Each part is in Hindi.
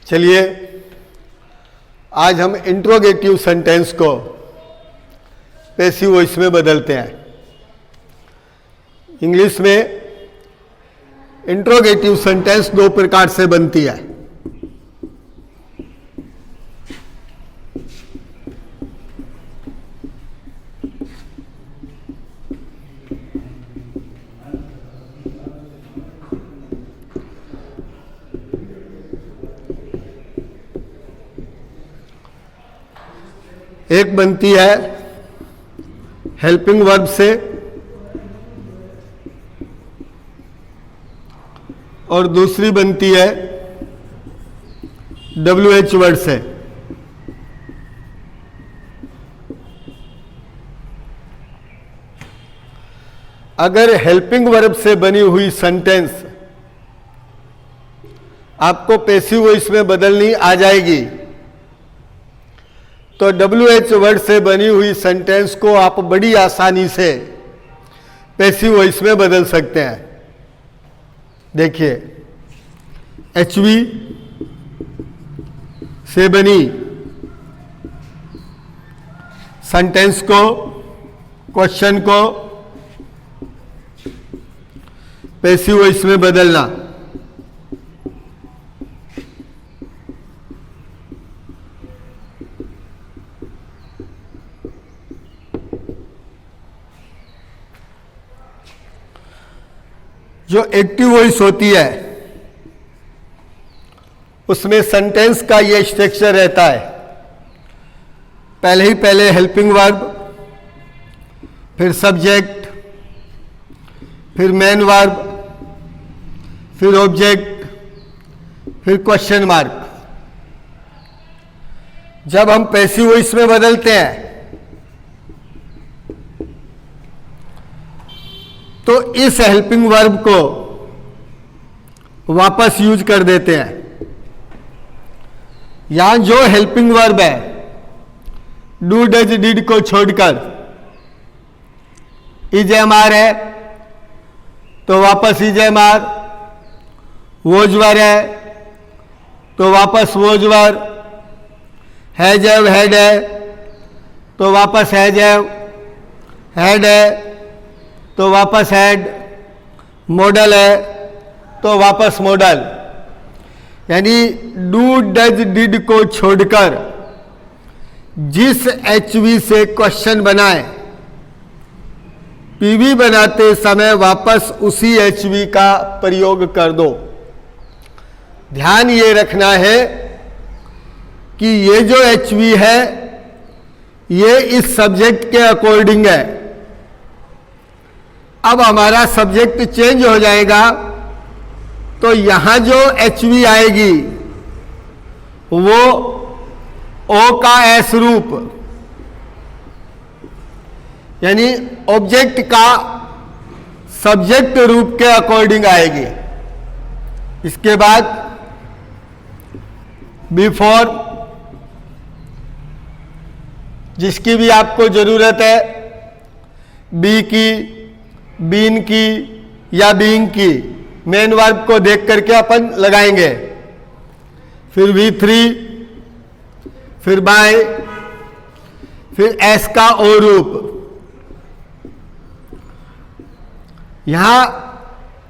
चलिए आज हम इंट्रोगेटिव सेंटेंस को पैसिव वॉइस में बदलते हैं। इंग्लिश में इंट्रोगेटिव सेंटेंस दो प्रकार से बनती है। एक बनती है हेल्पिंग वर्ब से और दूसरी बनती है WH वर्ड से। अगर हेल्पिंग वर्ब से बनी हुई सेंटेंस आपको पैसिव वॉइस में बदलनी आ जाएगी तो WH वर्ड से बनी हुई सेंटेंस को आप बड़ी आसानी से पैसिव वॉइस में बदल सकते हैं। देखिए HV से बनी सेंटेंस को, क्वेश्चन को पैसिव वॉइस में बदलना। जो एक्टिव वॉइस होती है उसमें सेंटेंस का ये स्ट्रक्चर रहता है। पहले हेल्पिंग वर्ब, फिर सब्जेक्ट, फिर मेन वर्ब, फिर ऑब्जेक्ट, फिर क्वेश्चन मार्क। जब हम पैसिव वॉइस में बदलते हैं तो इस हेल्पिंग वर्ब को वापस यूज कर देते हैं। यहां जो हेल्पिंग वर्ब है डू, डज, डिड को छोड़कर इज एम आर है तो वापस is am are, was were है तो वापस was were, has have had है तो वापस हैज हैव, हैड है तो वापस हैड, मॉडल है तो वापस मॉडल। यानी डू, डज, डिड को छोड़कर जिस HV से क्वेश्चन बनाए PV बनाते समय वापस उसी HV का प्रयोग कर दो। ध्यान ये रखना है कि ये जो HV है ये इस सब्जेक्ट के अकॉर्डिंग है। अब हमारा सब्जेक्ट चेंज हो जाएगा तो यहां जो HV आएगी वो O का S रूप यानी ऑब्जेक्ट का सब्जेक्ट रूप के अकॉर्डिंग आएगी। इसके बाद बिफोर, जिसकी भी आपको जरूरत है, बी की, बीन की या बीइंग की, मेन वर्ब को देख करके अपन लगाएंगे। फिर V3, फिर बाय, फिर S का O रूप। यहां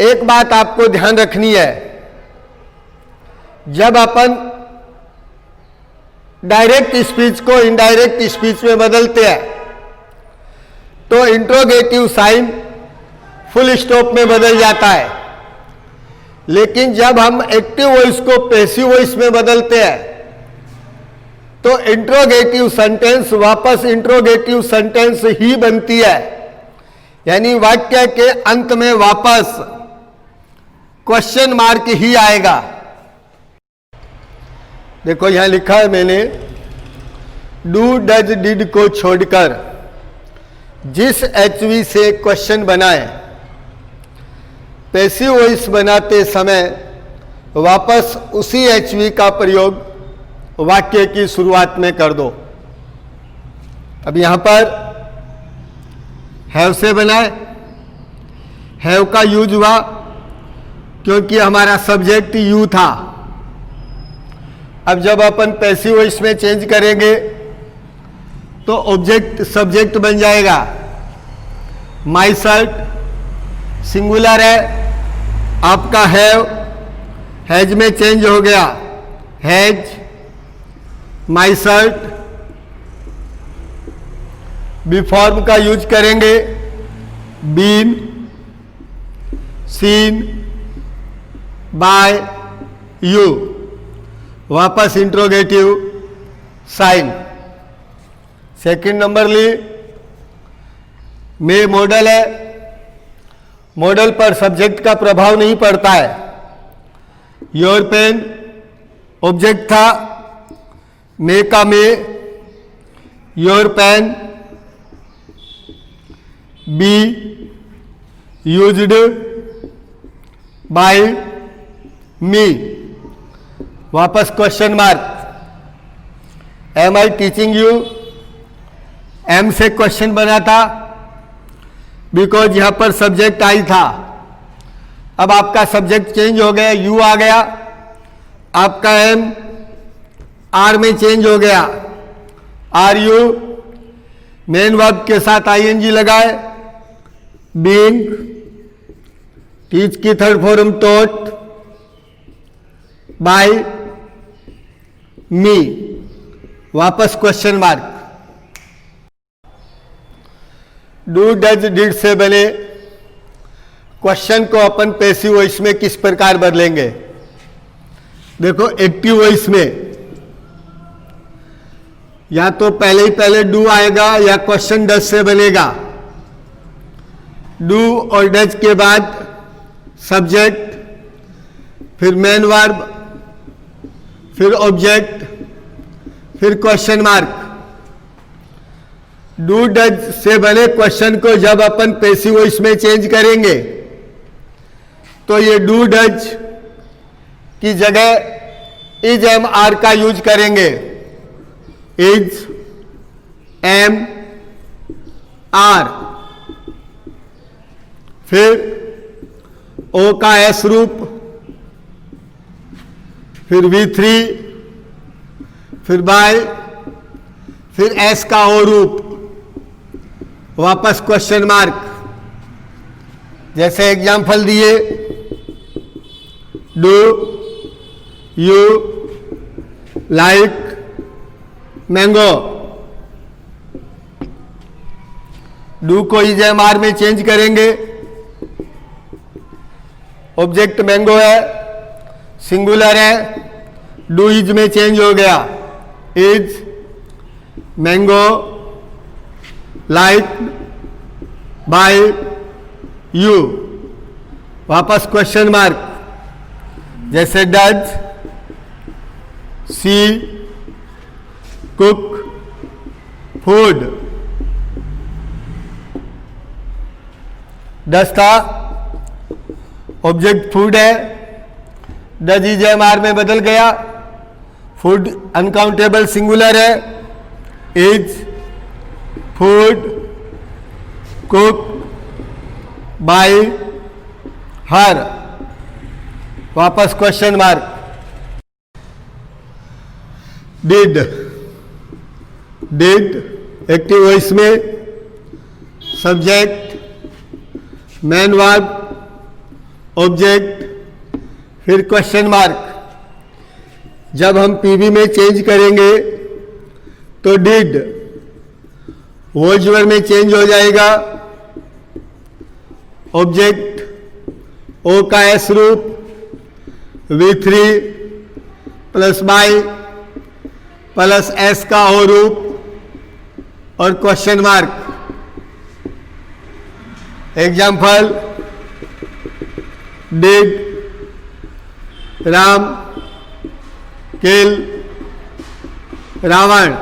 एक बात आपको ध्यान रखनी है, जब अपन डायरेक्ट स्पीच को इनडायरेक्ट स्पीच में बदलते हैं तो इंट्रोगेटिव साइन फुल स्टॉप में बदल जाता है। लेकिन जब हम एक्टिव वॉइस को पैसिव वॉइस में बदलते हैं तो इंट्रोगेटिव सेंटेंस वापस इंट्रोगेटिव सेंटेंस ही बनती है। यानी वाक्य के अंत में वापस क्वेश्चन मार्क ही आएगा। देखो यहां लिखा है मैंने, डू, डज, डिड को छोड़कर जिस HV से क्वेश्चन बनाए पैसिव वॉइस बनाते समय वापस उसी HV का प्रयोग वाक्य की शुरुआत में कर दो। अब यहां पर हैव से बनाए, हैव का यूज हुआ क्योंकि हमारा सब्जेक्ट यू था। अब जब अपन पैसिव वॉइस में चेंज करेंगे तो ऑब्जेक्ट सब्जेक्ट बन जाएगा। माई शर्ट सिंगुलर है, आपका हैज में चेंज हो गया, has my shirt. Be form का यूज करेंगे, बीन सीन बाय यू, वापस इंट्रोगेटिव साइन। सेकंड नंबर ली में मॉडल है, मॉडल पर सब्जेक्ट का प्रभाव नहीं पड़ता है। योर पेन ऑब्जेक्ट था, मे का may, your pen be used by me, वापस question mark. Am I teaching you, am से क्वेश्चन बना था बिकॉज यहां पर सब्जेक्ट आई था। अब आपका सब्जेक्ट चेंज हो गया, यू आ गया, आपका एम आर में चेंज हो गया, आर यू। मेन वर्ब के साथ आईएनजी लगाए, बीइंग, टीच की third form taught, bye me, वापस question mark. Do does did से बने क्वेश्चन को अपन पैसिव वॉइस में किस प्रकार बदलेंगे। देखो एक्टिव वॉइस में या तो पहले डू आएगा या क्वेश्चन डज से बनेगा। डू और डज के बाद सब्जेक्ट, फिर मेन वर्ब, फिर ऑब्जेक्ट, फिर क्वेश्चन मार्क। डू डज से बने क्वेश्चन को जब अपन पैसिव वॉइस में चेंज करेंगे तो ये डू डज की जगह इज एम आर का यूज करेंगे। इज एम आर, फिर ओ का एस रूप, फिर V3, फिर बाय, फिर एस का ओ रूप, वापस क्वेश्चन मार्क। जैसे एग्जाम्पल दिए, do you like mango. Do को इज एम आर में चेंज करेंगे, ऑब्जेक्ट मैंगो है, सिंगुलर है, डू इज में चेंज हो गया, is mango like by you, वापस क्वेश्चन मार्क। जैसे does she cook food. Does था, ऑब्जेक्ट फूड है, डज इज एम आर में बदल गया, फूड अनकाउंटेबल सिंगुलर है, is food cook by her, वापस question mark. Did active voice में सब्जेक्ट, मेन वर्ब, ऑब्जेक्ट, फिर क्वेश्चन मार्क। जब हम पीवी में चेंज करेंगे तो डिड वॉज वर्ब में चेंज हो जाएगा, ऑब्जेक्ट ओ का एस रूप, V3 plus by plus S का ओ रूप और question mark. Example, did Ram kill Ravan.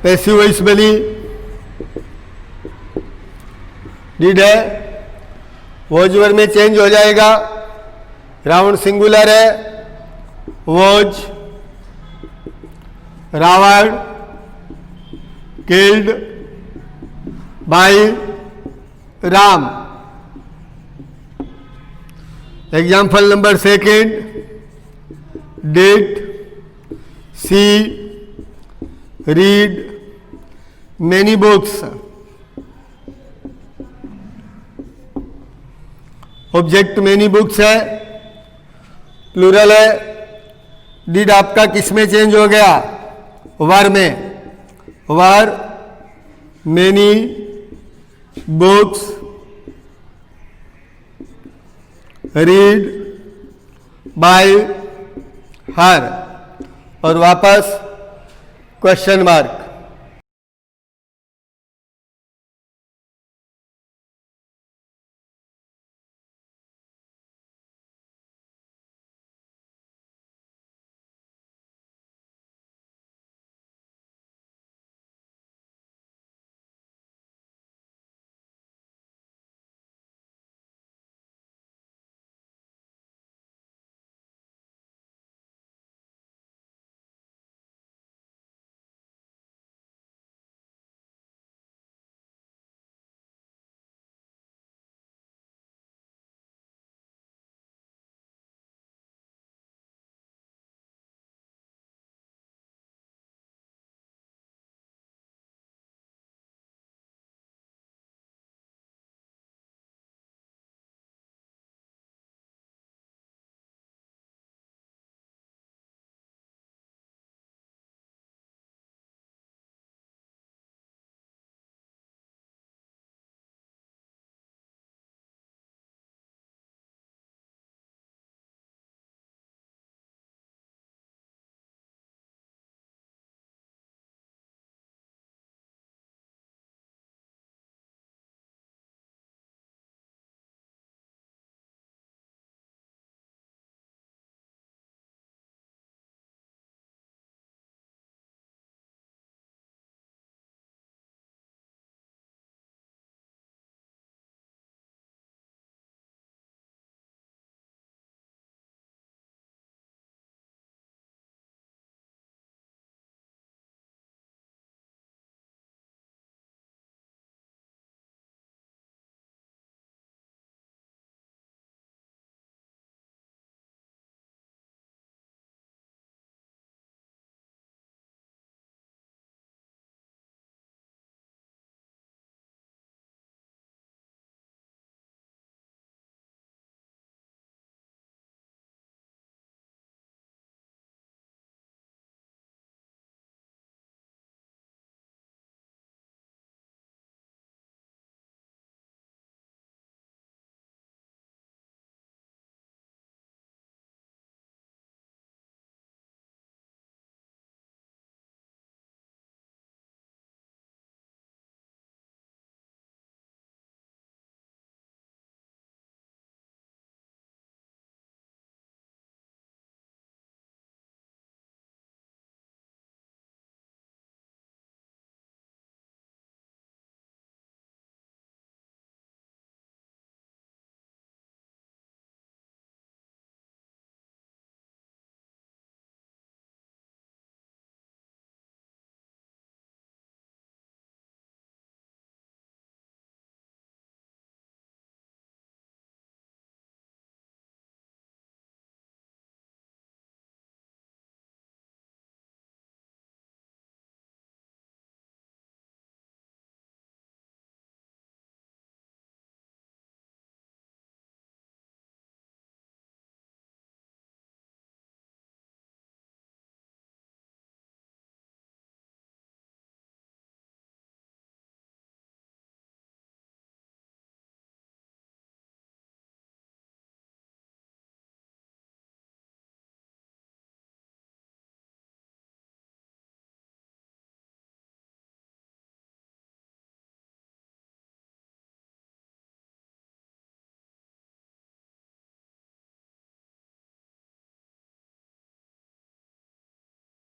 Passive voice बनी, डिड है, वॉज वर्ब में चेंज हो जाएगा, रावण सिंगुलर है, was Ravan killed by Ram. Example number second, did she read many books. Object many books है, प्लूरल है। डिड आपका किस में चेंज हो गया? वर में। Were many books read by her, और वापस क्वेश्चन मार्क।